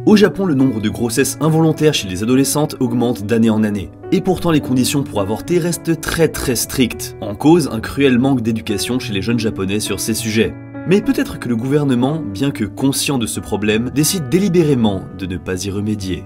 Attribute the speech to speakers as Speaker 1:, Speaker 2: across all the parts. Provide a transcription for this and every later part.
Speaker 1: Au Japon, le nombre de grossesses involontaires chez les adolescentes augmente d'année en année. Et pourtant, les conditions pour avorter restent très strictes. En cause, un cruel manque d'éducation chez les jeunes japonais sur ces sujets. Mais peut-être que le gouvernement, bien que conscient de ce problème, décide délibérément de ne pas y remédier.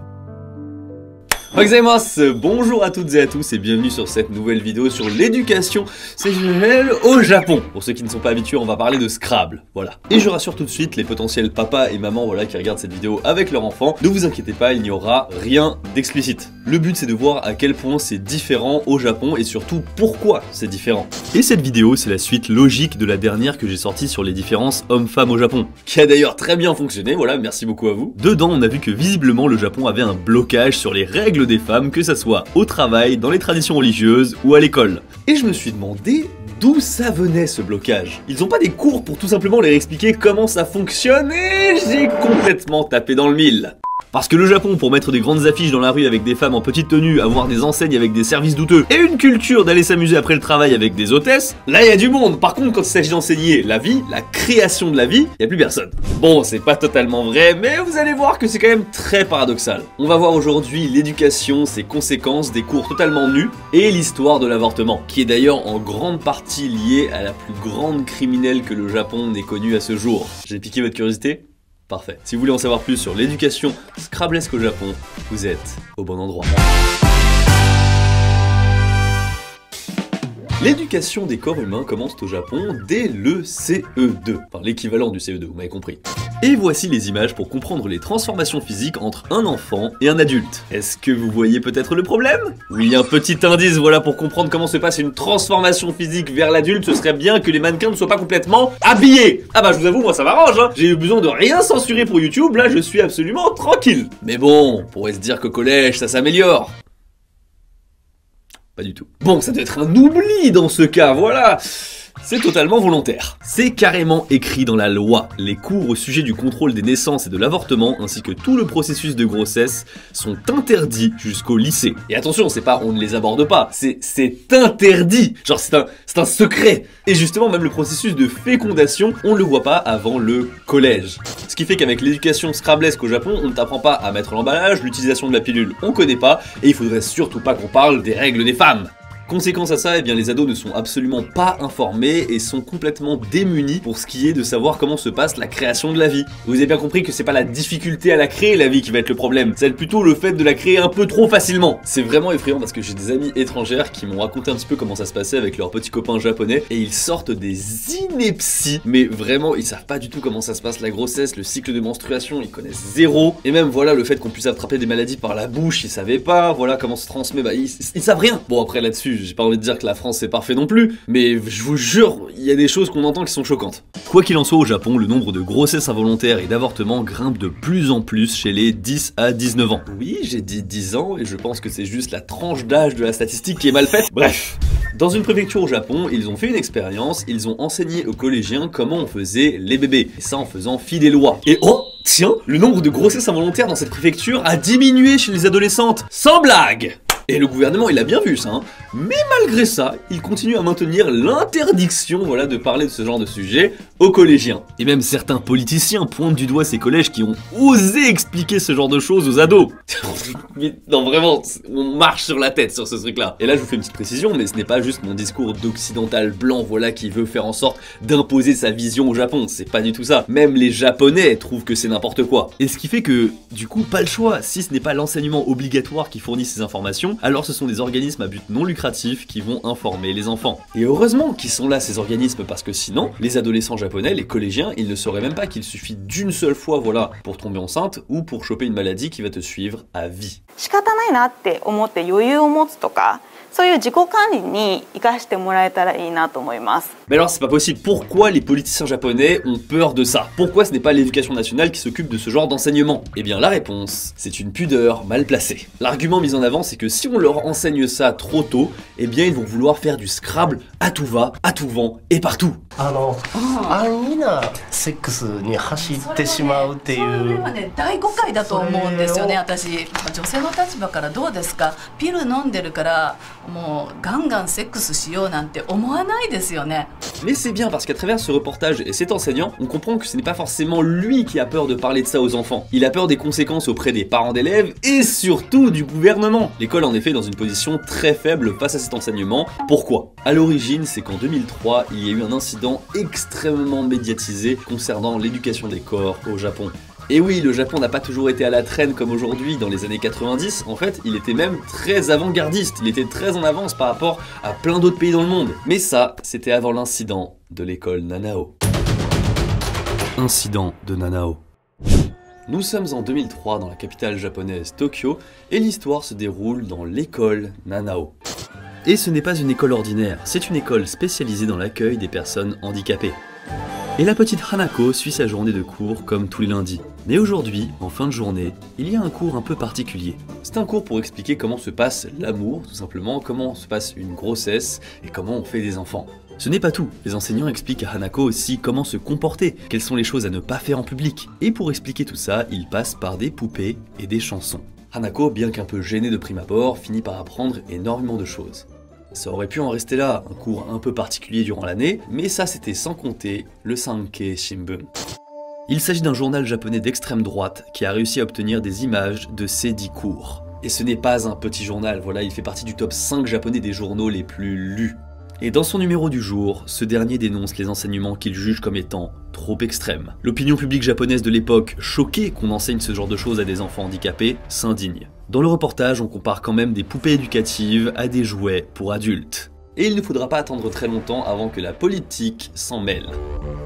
Speaker 1: Bonjour à toutes et à tous et bienvenue sur cette nouvelle vidéo sur l'éducation sexuelle au Japon. Pour ceux qui ne sont pas habitués, on va parler de Scrabble, voilà. Et je rassure tout de suite les potentiels papas et mamans voilà, qui regardent cette vidéo avec leur enfant, ne vous inquiétez pas, il n'y aura rien d'explicite. Le but c'est de voir à quel point c'est différent au Japon et surtout pourquoi c'est différent. Et cette vidéo c'est la suite logique de la dernière que j'ai sortie sur les différences hommes-femmes au Japon, qui a d'ailleurs très bien fonctionné, voilà, merci beaucoup à vous. Dedans on a vu que visiblement le Japon avait un blocage sur les règles des femmes, que ça soit au travail, dans les traditions religieuses ou à l'école. Et je me suis demandé d'où ça venait ce blocage. Ils ont pas des cours pour tout simplement leur expliquer comment ça fonctionne et j'ai complètement tapé dans le mille. Parce que le Japon, pour mettre des grandes affiches dans la rue avec des femmes en petite tenue, avoir des enseignes avec des services douteux, et une culture d'aller s'amuser après le travail avec des hôtesses, là il y a du monde. Par contre, quand il s'agit d'enseigner la vie, la création de la vie, il y a plus personne. Bon, c'est pas totalement vrai, mais vous allez voir que c'est quand même très paradoxal. On va voir aujourd'hui l'éducation, ses conséquences, des cours totalement nus, et l'histoire de l'avortement, qui est d'ailleurs en grande partie liée à la plus grande criminelle que le Japon n'ait connue à ce jour. J'ai piqué votre curiosité ? Parfait. Si vous voulez en savoir plus sur l'éducation scrabblesque au Japon, vous êtes au bon endroit. L'éducation des corps humains commence au Japon dès le CE2, enfin l'équivalent du CE2, vous m'avez compris. Et voici les images pour comprendre les transformations physiques entre un enfant et un adulte. Est-ce que vous voyez peut-être le problème? Oui, un petit indice, voilà, pour comprendre comment se passe une transformation physique vers l'adulte, ce serait bien que les mannequins ne soient pas complètement habillés. Ah bah je vous avoue, moi ça m'arrange, hein. J'ai eu besoin de rien censurer pour YouTube, là je suis absolument tranquille. Mais bon, on pourrait se dire qu'au collège ça s'améliore. Pas du tout. Bon, ça doit être un oubli dans ce cas, voilà. C'est totalement volontaire. C'est carrément écrit dans la loi. Les cours au sujet du contrôle des naissances et de l'avortement, ainsi que tout le processus de grossesse, sont interdits jusqu'au lycée. Et attention, c'est pas on ne les aborde pas, c'est interdit. Genre c'est un secret. Et justement, même le processus de fécondation, on ne le voit pas avant le collège. Ce qui fait qu'avec l'éducation scrabblesque au Japon, on ne t'apprend pas à mettre l'emballage, l'utilisation de la pilule, on connaît pas, et il faudrait surtout pas qu'on parle des règles des femmes. Conséquence à ça, eh bien les ados ne sont absolument pas informés et sont complètement démunis pour ce qui est de savoir comment se passe la création de la vie. Vous avez bien compris que c'est pas la difficulté à la créer la vie qui va être le problème, c'est plutôt le fait de la créer un peu trop facilement. C'est vraiment effrayant parce que j'ai des amis étrangères qui m'ont raconté un petit peu comment ça se passait avec leurs petits copains japonais et ils sortent des inepties, mais vraiment ils savent pas du tout comment ça se passe la grossesse, le cycle de menstruation, ils connaissent zéro, et même voilà le fait qu'on puisse attraper des maladies par la bouche, ils savaient pas, voilà comment se transmet, bah ils savent rien. Bon après là-dessus, j'ai pas envie de dire que la France c'est parfait non plus, mais je vous jure, il y a des choses qu'on entend qui sont choquantes. Quoi qu'il en soit, au Japon, le nombre de grossesses involontaires et d'avortements grimpe de plus en plus chez les 10 à 19 ans. Oui, j'ai dit 10 ans et je pense que c'est juste la tranche d'âge de la statistique qui est mal faite. Bref. Dans une préfecture au Japon, ils ont fait une expérience, ils ont enseigné aux collégiens comment on faisait les bébés, et ça en faisant fi des lois. Et oh, tiens, le nombre de grossesses involontaires dans cette préfecture a diminué chez les adolescentes. Sans blague! Et le gouvernement il a bien vu ça, hein. Mais malgré ça, il continue à maintenir l'interdiction voilà, de parler de ce genre de sujet aux collégiens. Et même certains politiciens pointent du doigt ces collèges qui ont osé expliquer ce genre de choses aux ados. Mais non vraiment, on marche sur la tête sur ce truc là. Et là je vous fais une petite précision, mais ce n'est pas juste mon discours d'occidental blanc voilà qui veut faire en sorte d'imposer sa vision au Japon, c'est pas du tout ça. Même les japonais trouvent que c'est n'importe quoi. Et ce qui fait que, du coup, pas le choix, si ce n'est pas l'enseignement obligatoire qui fournit ces informations, alors ce sont des organismes à but non lucratif qui vont informer les enfants. Et heureusement qu'ils sont là ces organismes parce que sinon, les adolescents japonais, les collégiens, ils ne sauraient même pas qu'il suffit d'une seule fois voilà, pour tomber enceinte ou pour choper une maladie qui va te suivre à vie. Mais alors c'est pas possible, pourquoi les politiciens japonais ont peur de ça? Pourquoi ce n'est pas l'éducation nationale qui s'occupe de ce genre d'enseignement? Eh bien la réponse, c'est une pudeur mal placée. L'argument mis en avant c'est que si on leur enseigne ça trop tôt, eh bien ils vont vouloir faire du Scrabble à tout va, à tout vent et partout.
Speaker 2: 安易なセックスに走ってしまうっていう。
Speaker 3: それはね、大誤解だと思うんですよね、私。女性の立場からどうですか？ピル飲んでるからもうガンガンセックスしようなんて思わないですよね。
Speaker 1: Mais c'est bien parce qu'à travers ce reportage et cet enseignant, on comprend que ce n'est pas forcément lui qui a peur de parler de ça aux enfants. Il a peur des conséquences auprès des parents d'élèves et surtout du gouvernement. L'école en effet est dans une position très faible face à cet enseignement. Pourquoi? À l'origine, c'est qu'en 2003, il y a eu un incident extrêmement médiatisé concernant l'éducation des corps au Japon. Et oui, le Japon n'a pas toujours été à la traîne comme aujourd'hui dans les années 90, en fait, il était même très avant-gardiste, il était très en avance par rapport à plein d'autres pays dans le monde. Mais ça, c'était avant l'incident de l'école Nanao. Incident de Nanao. Nous sommes en 2003 dans la capitale japonaise Tokyo, et l'histoire se déroule dans l'école Nanao. Et ce n'est pas une école ordinaire, c'est une école spécialisée dans l'accueil des personnes handicapées. Et la petite Hanako suit sa journée de cours comme tous les lundis. Mais aujourd'hui, en fin de journée, il y a un cours un peu particulier. C'est un cours pour expliquer comment se passe l'amour, tout simplement, comment se passe une grossesse et comment on fait des enfants. Ce n'est pas tout, les enseignants expliquent à Hanako aussi comment se comporter, quelles sont les choses à ne pas faire en public. Et pour expliquer tout ça, ils passent par des poupées et des chansons. Hanako, bien qu'un peu gêné de prime abord, finit par apprendre énormément de choses. Ça aurait pu en rester là, un cours un peu particulier durant l'année, mais ça c'était sans compter le Sankei Shimbun. Il s'agit d'un journal japonais d'extrême droite qui a réussi à obtenir des images de ces 10 cours. Et ce n'est pas un petit journal, voilà, il fait partie du top 5 japonais des journaux les plus lus. Et dans son numéro du jour, ce dernier dénonce les enseignements qu'il juge comme étant trop extrêmes. L'opinion publique japonaise de l'époque, choquée qu'on enseigne ce genre de choses à des enfants handicapés, s'indigne. Dans le reportage, on compare quand même des poupées éducatives à des jouets pour adultes. Et il ne faudra pas attendre très longtemps avant que la politique s'en mêle.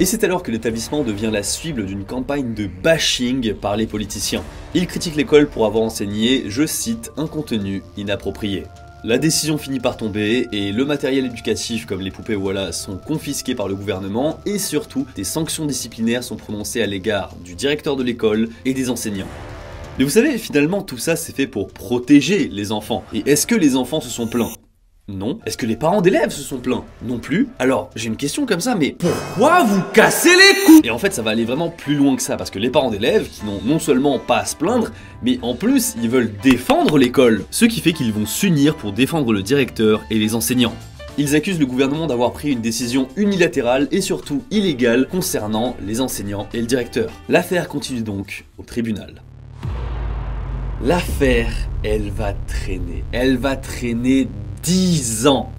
Speaker 1: Et c'est alors que l'établissement devient la cible d'une campagne de bashing par les politiciens. Ils critiquent l'école pour avoir enseigné, je cite, un contenu inapproprié. La décision finit par tomber et le matériel éducatif comme les poupées voilà sont confisqués par le gouvernement et surtout des sanctions disciplinaires sont prononcées à l'égard du directeur de l'école et des enseignants. Mais vous savez, finalement tout ça c'est fait pour protéger les enfants. Et est-ce que les enfants se sont plaints? Non. Est-ce que les parents d'élèves se sont plaints? Non plus. Alors, j'ai une question comme ça, mais pourquoi vous cassez les couilles? Et en fait, ça va aller vraiment plus loin que ça, parce que les parents d'élèves, qui n'ont non seulement pas à se plaindre, mais en plus, ils veulent défendre l'école. Ce qui fait qu'ils vont s'unir pour défendre le directeur et les enseignants. Ils accusent le gouvernement d'avoir pris une décision unilatérale et surtout illégale concernant les enseignants et le directeur. L'affaire continue donc au tribunal. L'affaire, elle va traîner. Elle va traîner 10 ans.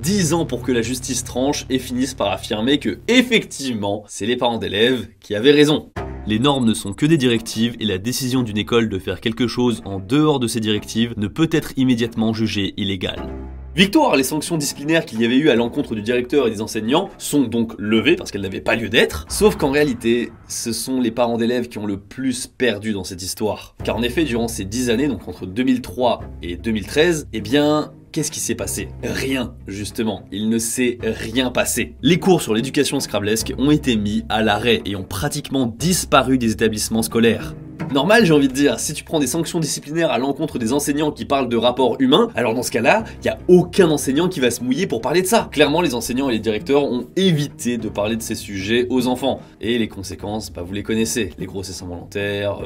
Speaker 1: 10 ans pour que la justice tranche et finisse par affirmer que, effectivement, c'est les parents d'élèves qui avaient raison. Les normes ne sont que des directives et la décision d'une école de faire quelque chose en dehors de ces directives ne peut être immédiatement jugée illégale. Victoire, les sanctions disciplinaires qu'il y avait eu à l'encontre du directeur et des enseignants sont donc levées parce qu'elles n'avaient pas lieu d'être, sauf qu'en réalité, ce sont les parents d'élèves qui ont le plus perdu dans cette histoire. Car en effet, durant ces 10 années, donc entre 2003 et 2013, eh bien, qu'est-ce qui s'est passé? Rien, justement. Il ne s'est rien passé. Les cours sur l'éducation scrablesque ont été mis à l'arrêt et ont pratiquement disparu des établissements scolaires. Normal, j'ai envie de dire, si tu prends des sanctions disciplinaires à l'encontre des enseignants qui parlent de rapports humains, alors dans ce cas-là, il n'y a aucun enseignant qui va se mouiller pour parler de ça. Clairement, les enseignants et les directeurs ont évité de parler de ces sujets aux enfants. Et les conséquences, bah, vous les connaissez. Les grossesses involontaires,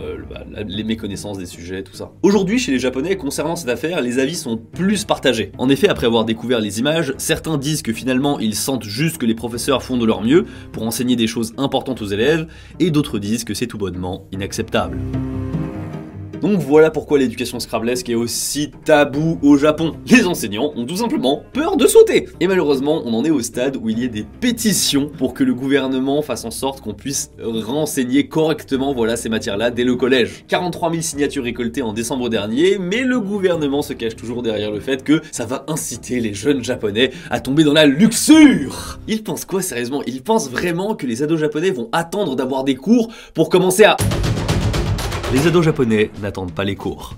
Speaker 1: les méconnaissances des sujets, tout ça. Aujourd'hui, chez les Japonais, concernant cette affaire, les avis sont plus partagés. En effet, après avoir découvert les images, certains disent que finalement, ils sentent juste que les professeurs font de leur mieux pour enseigner des choses importantes aux élèves, et d'autres disent que c'est tout bonnement inacceptable. Donc voilà pourquoi l'éducation scrablesque est aussi tabou au Japon. Les enseignants ont tout simplement peur de sauter. Et malheureusement, on en est au stade où il y a des pétitions pour que le gouvernement fasse en sorte qu'on puisse renseigner correctement voilà, ces matières-là dès le collège. 43 000 signatures récoltées en décembre dernier, mais le gouvernement se cache toujours derrière le fait que ça va inciter les jeunes japonais à tomber dans la luxure. Ils pensent quoi sérieusement? Ils pensent vraiment que les ados japonais vont attendre d'avoir des cours pour commencer à... Les ados japonais n'attendent pas les cours.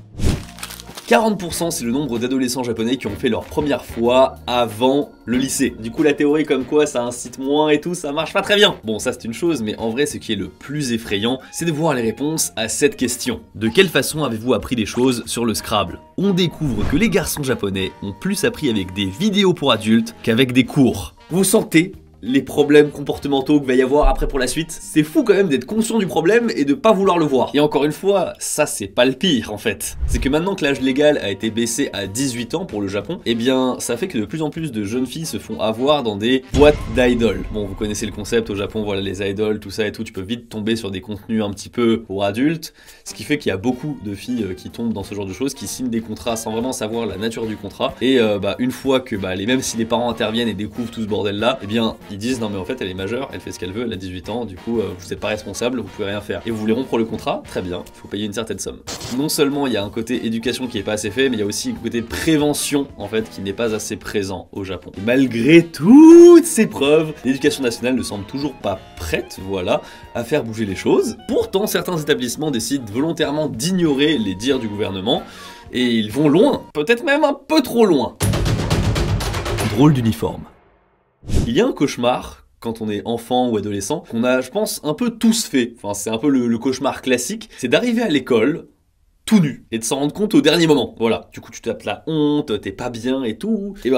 Speaker 1: 40% c'est le nombre d'adolescents japonais qui ont fait leur première fois avant le lycée. Du coup la théorie comme quoi ça incite moins et tout, ça marche pas très bien. Bon ça c'est une chose, mais en vrai ce qui est le plus effrayant, c'est de voir les réponses à cette question. De quelle façon avez-vous appris des choses sur le Scrabble? On découvre que les garçons japonais ont plus appris avec des vidéos pour adultes qu'avec des cours. Vous sentez les problèmes comportementaux qu'il va y avoir après pour la suite. C'est fou quand même d'être conscient du problème et de pas vouloir le voir. Et encore une fois, ça c'est pas le pire en fait. C'est que maintenant que l'âge légal a été baissé à 18 ans pour le Japon, eh bien ça fait que de plus en plus de jeunes filles se font avoir dans des boîtes d'idoles. Bon, vous connaissez le concept au Japon, voilà les idoles, tout ça et tout, tu peux vite tomber sur des contenus un petit peu pour adultes, ce qui fait qu'il y a beaucoup de filles qui tombent dans ce genre de choses, qui signent des contrats sans vraiment savoir la nature du contrat, et une fois que même si les parents interviennent et découvrent tout ce bordel là, eh bien ils disent non mais en fait elle est majeure, elle fait ce qu'elle veut, elle a 18 ans, du coup vous êtes pas responsable, vous pouvez rien faire. Et vous voulez rompre le contrat, très bien, il faut payer une certaine somme. Non seulement il y a un côté éducation qui est pas assez fait, mais il y a aussi un côté prévention en fait qui n'est pas assez présent au Japon. Et malgré toutes ces preuves, l'éducation nationale ne semble toujours pas prête, voilà, à faire bouger les choses. Pourtant certains établissements décident volontairement d'ignorer les dires du gouvernement, et ils vont loin, peut-être même un peu trop loin. Drôle d'uniforme. Il y a un cauchemar quand on est enfant ou adolescent qu'on a, je pense, un peu tous fait. Enfin, c'est un peu le cauchemar classique, c'est d'arriver à l'école tout nu et de s'en rendre compte au dernier moment. Voilà, du coup tu tapes la honte, t'es pas bien et tout. Et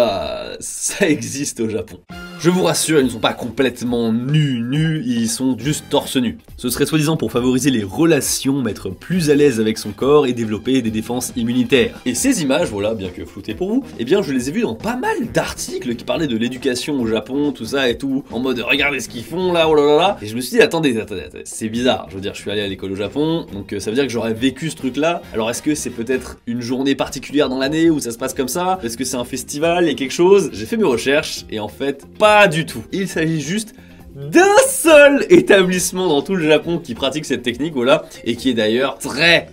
Speaker 1: ça existe au Japon. Je vous rassure, ils ne sont pas complètement nus, ils sont juste torse nu. Ce serait soi-disant pour favoriser les relations, m'être plus à l'aise avec son corps et développer des défenses immunitaires. Et ces images, voilà, bien que floutées pour vous, eh bien je les ai vues dans pas mal d'articles qui parlaient de l'éducation au Japon, tout ça et tout, en mode regardez ce qu'ils font là, oh là là là. Et je me suis dit attendez, c'est bizarre, je veux dire je suis allé à l'école au Japon, donc ça veut dire que j'aurais vécu ce truc là. Alors est-ce que c'est peut-être une journée particulière dans l'année où ça se passe comme ça? Est-ce que c'est un festival et quelque chose? J'ai fait mes recherches et en fait pas du tout. Il s'agit juste d'un seul établissement dans tout le Japon qui pratique cette technique, voilà, et qui est d'ailleurs très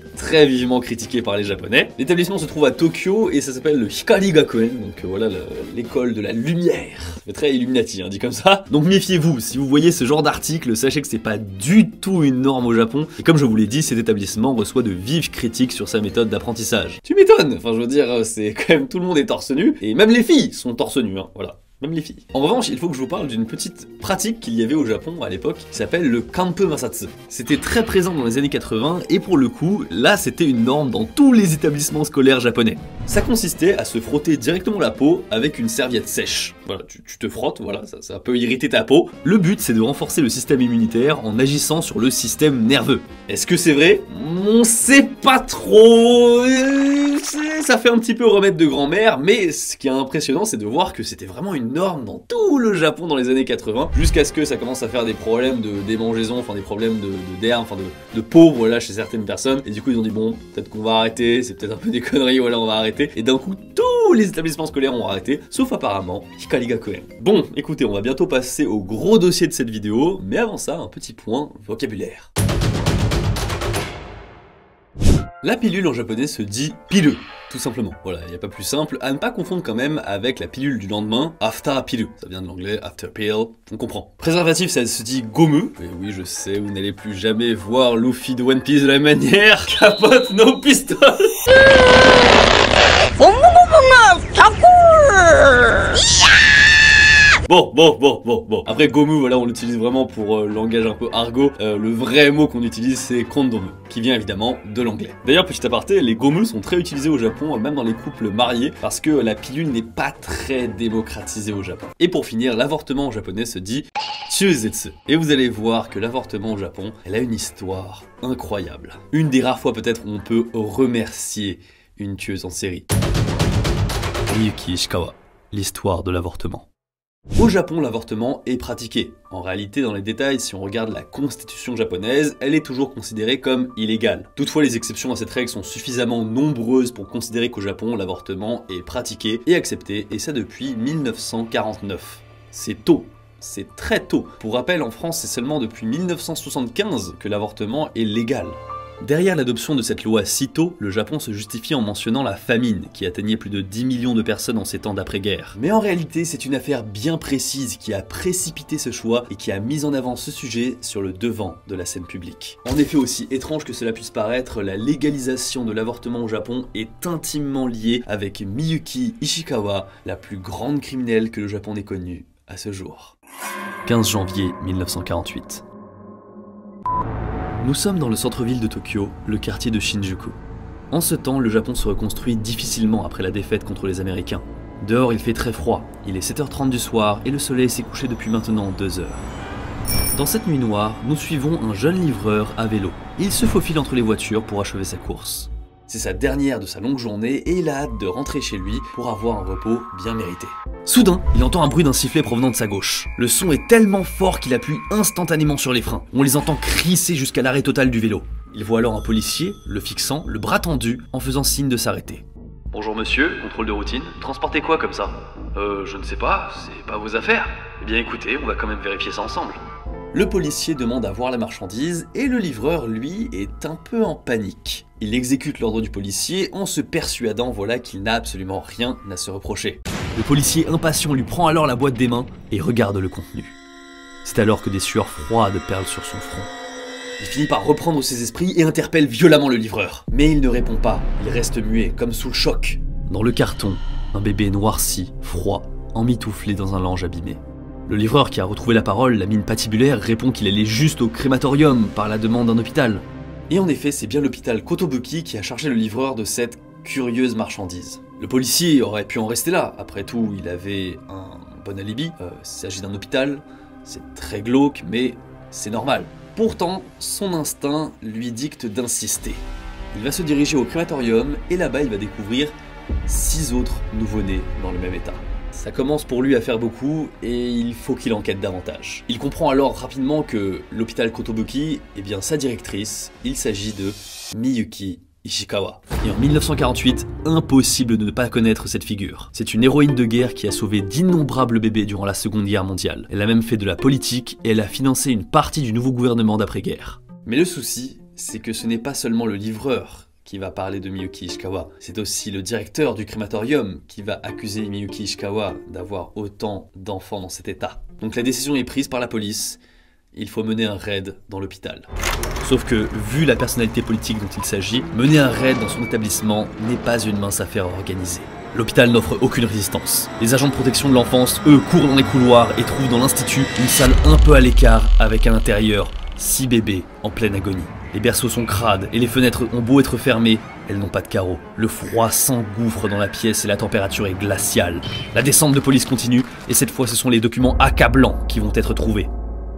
Speaker 1: vivement critiqué par les Japonais. L'établissement se trouve à Tokyo et ça s'appelle le Hikari Gakuen, donc voilà l'école de la lumière. C'est très Illuminati, hein, dit comme ça. Donc méfiez-vous, si vous voyez ce genre d'article, sachez que c'est pas du tout une norme au Japon. Et comme je vous l'ai dit, cet établissement reçoit de vives critiques sur sa méthode d'apprentissage. Tu m'étonnes, enfin je veux dire, c'est quand même tout le monde est torse nu, et même les filles sont torse nu, hein, voilà. Même les filles. En revanche, il faut que je vous parle d'une petite pratique qu'il y avait au Japon à l'époque, qui s'appelle le Kanpu Masatsu. C'était très présent dans les années 80, et pour le coup, là c'était une norme dans tous les établissements scolaires japonais. Ça consistait à se frotter directement la peau avec une serviette sèche. Voilà, tu te frottes, voilà, ça peut irriter ta peau. Le but c'est de renforcer le système immunitaire en agissant sur le système nerveux. Est-ce que c'est vrai? On sait pas trop... Ça fait un petit peu remède de grand-mère, mais ce qui est impressionnant c'est de voir que c'était vraiment une norme dans tout le Japon dans les années 80, jusqu'à ce que ça commence à faire des problèmes de démangeaison, enfin des problèmes d'air, enfin de peau, voilà, chez certaines personnes. Et du coup ils ont dit bon, peut-être qu'on va arrêter, c'est peut-être un peu des conneries, voilà, on va arrêter. Et d'un coup tous les établissements scolaires ont arrêté, sauf apparemment Hikari Gakuen. Bon, écoutez, on va bientôt passer au gros dossier de cette vidéo, mais avant ça, un petit point vocabulaire. La pilule en japonais se dit piru, tout simplement. Voilà, il n'y a pas plus simple, à ne pas confondre quand même avec la pilule du lendemain, after pill. Ça vient de l'anglais, after pill, on comprend. Préservatif, ça se dit gomu. Et oui, je sais, vous n'allez plus jamais voir Luffy de One Piece de la même manière. Capote nos pistoles. Bon. Après gomu, voilà, on l'utilise vraiment pour langage un peu argot. Le vrai mot qu'on utilise, c'est kondomu, qui vient évidemment de l'anglais. D'ailleurs, petit aparté, les gomu sont très utilisés au Japon, même dans les couples mariés, parce que la pilule n'est pas très démocratisée au Japon. Et pour finir, l'avortement en japonais se dit chuzetsu. Et vous allez voir que l'avortement au Japon, elle a une histoire incroyable. Une des rares fois peut-être où on peut remercier une tueuse en série. Miyuki Ishikawa, l'histoire de l'avortement. Au Japon, l'avortement est pratiqué. En réalité, dans les détails, si on regarde la constitution japonaise, elle est toujours considérée comme illégale. Toutefois, les exceptions à cette règle sont suffisamment nombreuses pour considérer qu'au Japon, l'avortement est pratiqué et accepté, et ça depuis 1949. C'est tôt. C'est très tôt. Pour rappel, en France, c'est seulement depuis 1975 que l'avortement est légal. Derrière l'adoption de cette loi si tôt, le Japon se justifie en mentionnant la famine, qui atteignait plus de 10 millions de personnes en ces temps d'après-guerre. Mais en réalité, c'est une affaire bien précise qui a précipité ce choix et qui a mis en avant ce sujet sur le devant de la scène publique. En effet, aussi étrange que cela puisse paraître, la légalisation de l'avortement au Japon est intimement liée avec Miyuki Ishikawa, la plus grande criminelle que le Japon ait connue à ce jour. 15 janvier 1948. Nous sommes dans le centre-ville de Tokyo, le quartier de Shinjuku. En ce temps, le Japon se reconstruit difficilement après la défaite contre les Américains. Dehors, il fait très froid. Il est 7h30 du soir et le soleil s'est couché depuis maintenant 2 heures. Dans cette nuit noire, nous suivons un jeune livreur à vélo. Il se faufile entre les voitures pour achever sa course. C'est sa dernière de sa longue journée et il a hâte de rentrer chez lui pour avoir un repos bien mérité. Soudain, il entend un bruit d'un sifflet provenant de sa gauche. Le son est tellement fort qu'il appuie instantanément sur les freins. On les entend crisser jusqu'à l'arrêt total du vélo. Il voit alors un policier, le fixant, le bras tendu, en faisant signe de s'arrêter. Bonjour monsieur, contrôle de routine. Transportez quoi comme ça? Je ne sais pas, c'est pas vos affaires. Eh bien écoutez, on va quand même vérifier ça ensemble. Le policier demande à voir la marchandise et le livreur, lui, est un peu en panique. Il exécute l'ordre du policier en se persuadant, voilà, qu'il n'a absolument rien à se reprocher. Le policier impatient lui prend alors la boîte des mains et regarde le contenu. C'est alors que des sueurs froides perlent sur son front. Il finit par reprendre ses esprits et interpelle violemment le livreur. Mais il ne répond pas, il reste muet, comme sous le choc. Dans le carton, un bébé noirci, froid, emmitouflé dans un linge abîmé. Le livreur qui a retrouvé la parole, la mine patibulaire, répond qu'il allait juste au crématorium par la demande d'un hôpital. Et en effet, c'est bien l'hôpital Kotobuki qui a chargé le livreur de cette curieuse marchandise. Le policier aurait pu en rester là, après tout, il avait un bon alibi. Il s'agit d'un hôpital, c'est très glauque, mais c'est normal. Pourtant, son instinct lui dicte d'insister. Il va se diriger au crématorium et là-bas, il va découvrir 6 autres nouveau-nés dans le même état. Ça commence pour lui à faire beaucoup et il faut qu'il enquête davantage. Il comprend alors rapidement que l'hôpital Kotobuki, eh bien sa directrice, il s'agit de Miyuki Ishikawa. Et en 1948, impossible de ne pas connaître cette figure. C'est une héroïne de guerre qui a sauvé d'innombrables bébés durant la Seconde Guerre mondiale. Elle a même fait de la politique et elle a financé une partie du nouveau gouvernement d'après-guerre. Mais le souci, c'est que ce n'est pas seulement le livreur qui va parler de Miyuki Ishikawa. C'est aussi le directeur du crématorium qui va accuser Miyuki Ishikawa d'avoir autant d'enfants dans cet état. Donc la décision est prise par la police, il faut mener un raid dans l'hôpital. Sauf que, vu la personnalité politique dont il s'agit, mener un raid dans son établissement n'est pas une mince affaire à organiser. L'hôpital n'offre aucune résistance. Les agents de protection de l'enfance, eux, courent dans les couloirs et trouvent dans l'institut une salle un peu à l'écart avec à l'intérieur 6 bébés en pleine agonie. Les berceaux sont crades et les fenêtres ont beau être fermées, elles n'ont pas de carreaux. Le froid s'engouffre dans la pièce et la température est glaciale. La descente de police continue et cette fois ce sont les documents accablants qui vont être trouvés.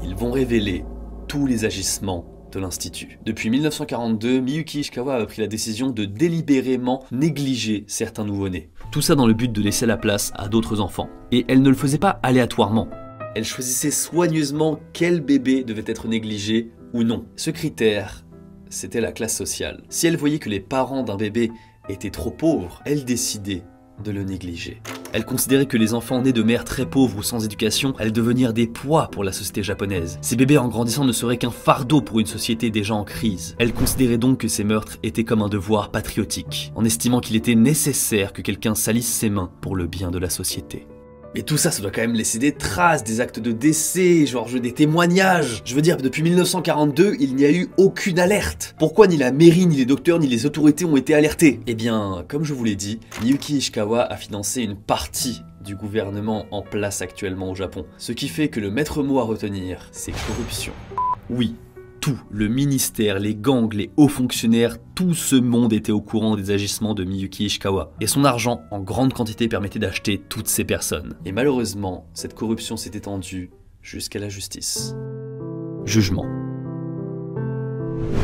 Speaker 1: Ils vont révéler tous les agissements de l'institut. Depuis 1942, Miyuki Ishikawa a pris la décision de délibérément négliger certains nouveau-nés. Tout ça dans le but de laisser la place à d'autres enfants. Et elle ne le faisait pas aléatoirement. Elle choisissait soigneusement quel bébé devait être négligé ou non. Ce critère, c'était la classe sociale. Si elle voyait que les parents d'un bébé étaient trop pauvres, elle décidait de le négliger. Elle considérait que les enfants nés de mères très pauvres ou sans éducation allaient devenir des poids pour la société japonaise. Ces bébés en grandissant ne seraient qu'un fardeau pour une société déjà en crise. Elle considérait donc que ces meurtres étaient comme un devoir patriotique, en estimant qu'il était nécessaire que quelqu'un salisse ses mains pour le bien de la société. Mais tout ça doit quand même laisser des traces, des actes de décès, genre des témoignages. Je veux dire, depuis 1942, il n'y a eu aucune alerte. Pourquoi ni la mairie, ni les docteurs, ni les autorités ont été alertés? Eh bien, comme je vous l'ai dit, Miyuki Ishikawa a financé une partie du gouvernement en place actuellement au Japon. Ce qui fait que le maître mot à retenir, c'est corruption. Oui. Tout, le ministère, les gangs, les hauts fonctionnaires, tout ce monde était au courant des agissements de Miyuki Ishikawa. Et son argent, en grande quantité, permettait d'acheter toutes ces personnes. Et malheureusement, cette corruption s'est étendue jusqu'à la justice. Jugement.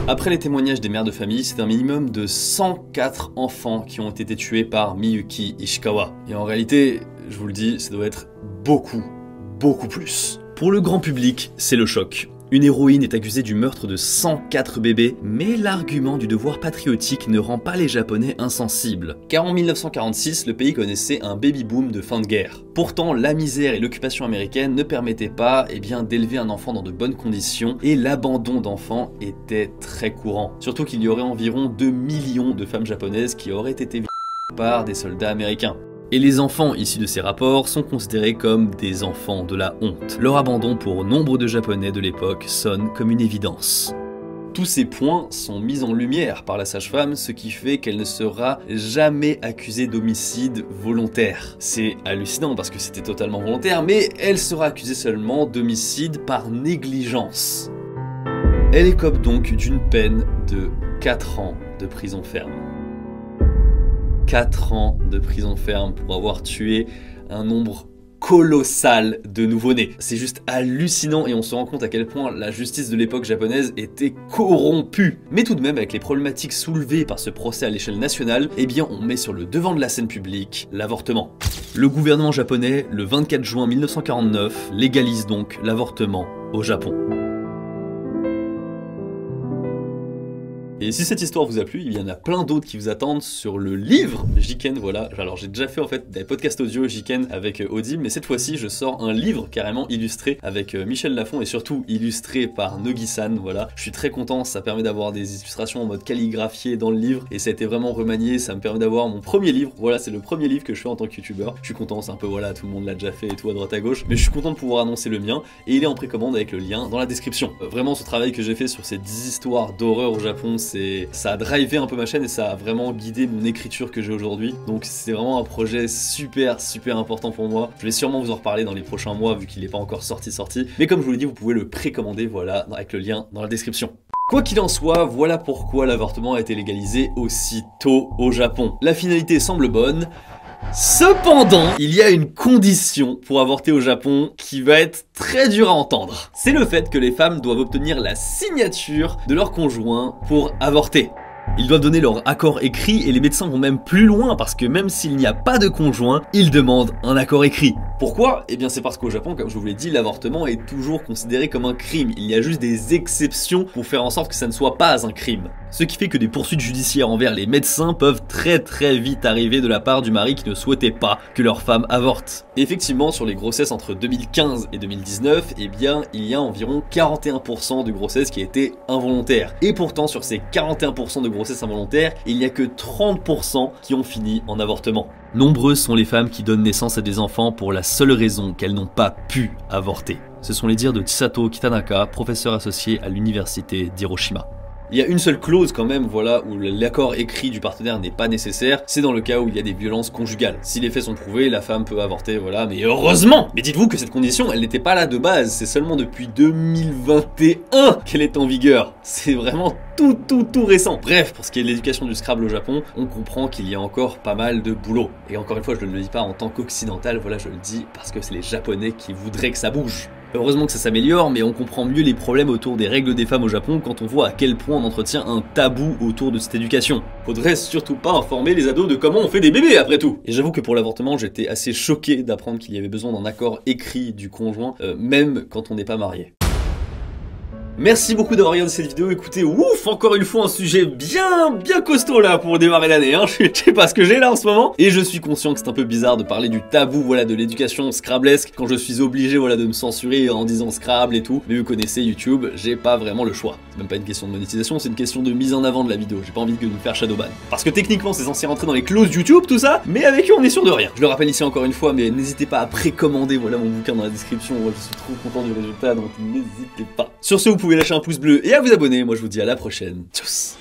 Speaker 1: Après les témoignages des mères de famille, c'est un minimum de 104 enfants qui ont été tués par Miyuki Ishikawa. Et en réalité, je vous le dis, ça doit être beaucoup plus. Pour le grand public, c'est le choc. Une héroïne est accusée du meurtre de 104 bébés, mais l'argument du devoir patriotique ne rend pas les Japonais insensibles. Car en 1946, le pays connaissait un baby-boom de fin de guerre. Pourtant, la misère et l'occupation américaine ne permettaient pas d'élever un enfant dans de bonnes conditions, et l'abandon d'enfants était très courant. Surtout qu'il y aurait environ 2 millions de femmes japonaises qui auraient été violées par des soldats américains. Et les enfants issus de ces rapports sont considérés comme des enfants de la honte. Leur abandon pour nombre de Japonais de l'époque sonne comme une évidence. Tous ces points sont mis en lumière par la sage-femme, ce qui fait qu'elle ne sera jamais accusée d'homicide volontaire. C'est hallucinant parce que c'était totalement volontaire, mais elle sera accusée seulement d'homicide par négligence. Elle écope donc d'une peine de 4 ans de prison ferme. 4 ans de prison ferme pour avoir tué un nombre colossal de nouveau-nés. C'est juste hallucinant et on se rend compte à quel point la justice de l'époque japonaise était corrompue. Mais tout de même, avec les problématiques soulevées par ce procès à l'échelle nationale, eh bien on met sur le devant de la scène publique l'avortement. Le gouvernement japonais, le 24 juin 1949, légalise donc l'avortement au Japon. Et si cette histoire vous a plu, il y en a plein d'autres qui vous attendent sur le livre Jiken, voilà. Alors j'ai déjà fait en fait des podcasts audio Jiken avec Audible, mais cette fois-ci je sors un livre carrément illustré avec Michel Lafon et surtout illustré par Nogi-san, voilà. Je suis très content, ça permet d'avoir des illustrations en mode calligraphié dans le livre et ça a été vraiment remanié, ça me permet d'avoir mon premier livre, voilà, c'est le premier livre que je fais en tant que youtubeur. Je suis content, c'est un peu voilà, tout le monde l'a déjà fait et tout à droite à gauche, mais je suis content de pouvoir annoncer le mien et il est en précommande avec le lien dans la description. Vraiment ce travail que j'ai fait sur ces 10 histoires d'horreur au Japon, ça a drivé un peu ma chaîne et ça a vraiment guidé mon écriture que j'ai aujourd'hui. Donc c'est vraiment un projet super important pour moi. Je vais sûrement vous en reparler dans les prochains mois vu qu'il n'est pas encore sorti. Mais comme je vous l'ai dit, vous pouvez le précommander, voilà, avec le lien dans la description. Quoi qu'il en soit, voilà pourquoi l'avortement a été légalisé aussi tôt au Japon. La finalité semble bonne. Cependant, il y a une condition pour avorter au Japon qui va être très dure à entendre. C'est le fait que les femmes doivent obtenir la signature de leur conjoint pour avorter. Ils doivent donner leur accord écrit et les médecins vont même plus loin parce que même s'il n'y a pas de conjoint, ils demandent un accord écrit. Pourquoi? Eh bien c'est parce qu'au Japon, comme je vous l'ai dit, l'avortement est toujours considéré comme un crime. Il y a juste des exceptions pour faire en sorte que ça ne soit pas un crime. Ce qui fait que des poursuites judiciaires envers les médecins peuvent très vite arriver de la part du mari qui ne souhaitait pas que leur femme avorte. Et effectivement, sur les grossesses entre 2015 et 2019, eh bien il y a environ 41% de grossesses qui étaient involontaires. Et pourtant sur ces 41% de grossesses involontaires, il n'y a que 30% qui ont fini en avortement. Nombreuses sont les femmes qui donnent naissance à des enfants pour la seule raison qu'elles n'ont pas pu avorter. Ce sont les dires de Chisato Kitanaka, professeur associé à l'université d'Hiroshima. Il y a une seule clause quand même, voilà, où l'accord écrit du partenaire n'est pas nécessaire, c'est dans le cas où il y a des violences conjugales. Si les faits sont prouvés, la femme peut avorter, voilà, mais heureusement! Mais dites-vous que cette condition, elle n'était pas là de base, c'est seulement depuis 2021 qu'elle est en vigueur. C'est vraiment tout récent. Bref, pour ce qui est de l'éducation du Scrabble au Japon, on comprend qu'il y a encore pas mal de boulot. Et encore une fois, je ne le dis pas en tant qu'occidental, voilà, je le dis parce que c'est les Japonais qui voudraient que ça bouge. Heureusement que ça s'améliore, mais on comprend mieux les problèmes autour des règles des femmes au Japon quand on voit à quel point on entretient un tabou autour de cette éducation. Faudrait surtout pas informer les ados de comment on fait des bébés après tout. Et j'avoue que pour l'avortement, j'étais assez choqué d'apprendre qu'il y avait besoin d'un accord écrit du conjoint, même quand on n'est pas marié. Merci beaucoup d'avoir regardé cette vidéo, écoutez, ouf, encore une fois un sujet bien costaud là pour démarrer l'année, hein. Je sais pas ce que j'ai là en ce moment, et je suis conscient que c'est un peu bizarre de parler du tabou, voilà, de l'éducation scrablesque, quand je suis obligé, voilà, de me censurer en disant Scrabble et tout, mais vous connaissez YouTube, j'ai pas vraiment le choix. C'est même pas une question de monétisation, c'est une question de mise en avant de la vidéo, j'ai pas envie de me faire shadowban. Parce que techniquement c'est censé rentrer dans les clauses YouTube, tout ça, mais avec eux on est sûr de rien. Je le rappelle ici encore une fois, mais n'hésitez pas à précommander, voilà, mon bouquin dans la description, moi je suis trop content du résultat, donc n'hésitez pas. Sur ce, vous pouvez lâcher un pouce bleu et à vous abonner. Moi je vous dis à la prochaine. Tchuss.